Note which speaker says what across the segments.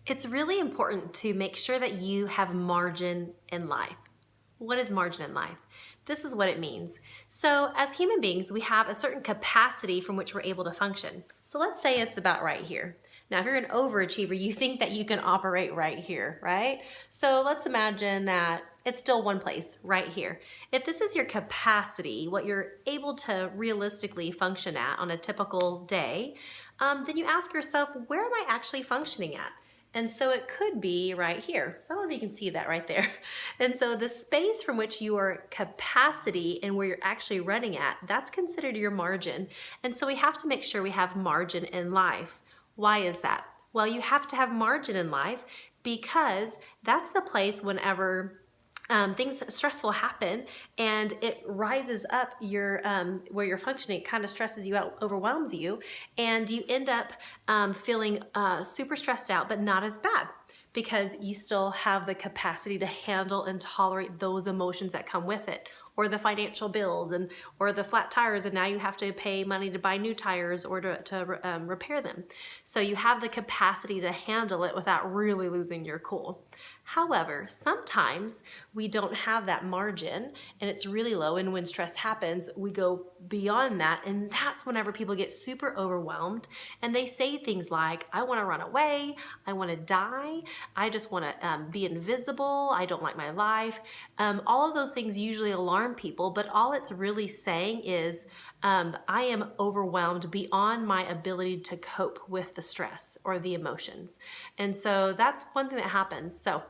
Speaker 1: It's really important to make sure that you have margin in life. What is margin in life? This is what it means. So as human beings, we have a certain capacity from which we're able to function. So let's say it's about right here. Now, if you're an overachiever, you think that you can operate right here, right? So let's imagine that it's still one place, right here. If this is your capacity, what you're able to realistically function at on a typical day, then you ask yourself, where am I actually functioning at? And so it could be right here. So I don't know if you can see that right there. And so the space from which your capacity and where you're actually running at, that's considered your margin. And so we have to make sure we have margin in life. Why is that? Well, you have to have margin in life because that's the place whenever things stressful happen and it rises up your where you're functioning, it kind of stresses you out, overwhelms you, and you end up feeling super stressed out, but not as bad because you still have the capacity to handle and tolerate those emotions that come with it, or the financial bills, and or the flat tires, and now you have to pay money to buy new tires or to repair them. So you have the capacity to handle it without really losing your cool. However, sometimes we don't have that margin and it's really low, and when stress happens, we go beyond that, and that's whenever people get super overwhelmed and they say things like, I want to run away, I want to die, I just want to be invisible, I don't like my life. All of those things usually alarm people, but all it's really saying is, I am overwhelmed beyond my ability to cope with the stress or the emotions. And so that's one thing that happens. So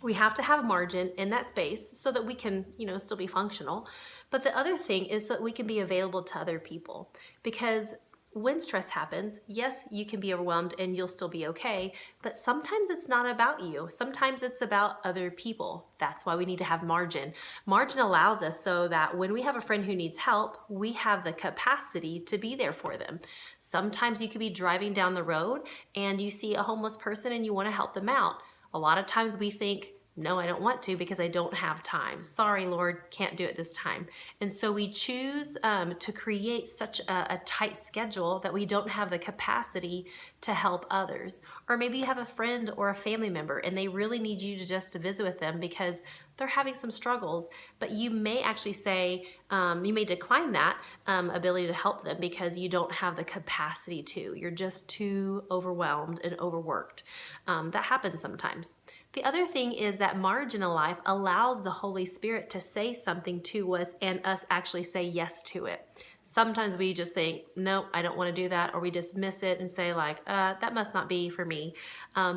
Speaker 1: we have to have margin in that space so that we can, still be functional. But the other thing is so that we can be available to other people, because when stress happens, yes, you can be overwhelmed and you'll still be okay, but sometimes it's not about you. Sometimes it's about other people. That's why we need to have margin. Margin allows us so that when we have a friend who needs help, we have the capacity to be there for them. Sometimes you could be driving down the road and you see a homeless person and you want to help them out. A lot of times we think, no, I don't want to because I don't have time. Sorry, Lord, can't do it this time. And so we choose to create such a tight schedule that we don't have the capacity to help others. Or maybe you have a friend or a family member and they really need you to just to visit with them because they're having some struggles, but you may actually say, you may decline that ability to help them because you don't have the capacity to. You're just too overwhelmed and overworked. That happens sometimes. The other thing is that margin in life allows the Holy Spirit to say something to us and us actually say yes to it. Sometimes we just think, no, I don't want to do that, or we dismiss it and say like, that must not be for me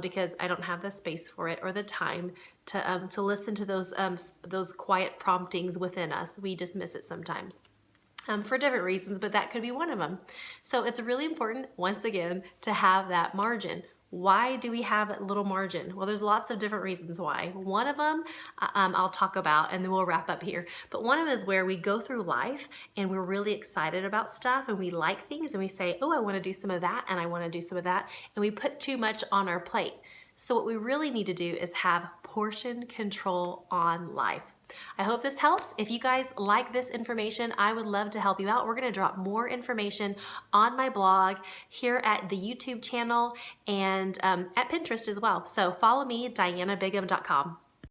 Speaker 1: because I don't have the space for it or the time to listen to those quiet promptings within us. We dismiss it sometimes. For different reasons, but that could be one of them. So it's really important, once again, to have that margin. Why do we have a little margin? Well, there's lots of different reasons why. One of them I'll talk about and then we'll wrap up here. But one of them is where we go through life and we're really excited about stuff and we like things and we say, oh, I want to do some of that and I want to do some of that. And we put too much on our plate. So what we really need to do is have portion control on life. I hope this helps. If you guys like this information, I would love to help you out. We're going to drop more information on my blog, here at the YouTube channel, and at Pinterest as well. So follow me, DianaBigham.com.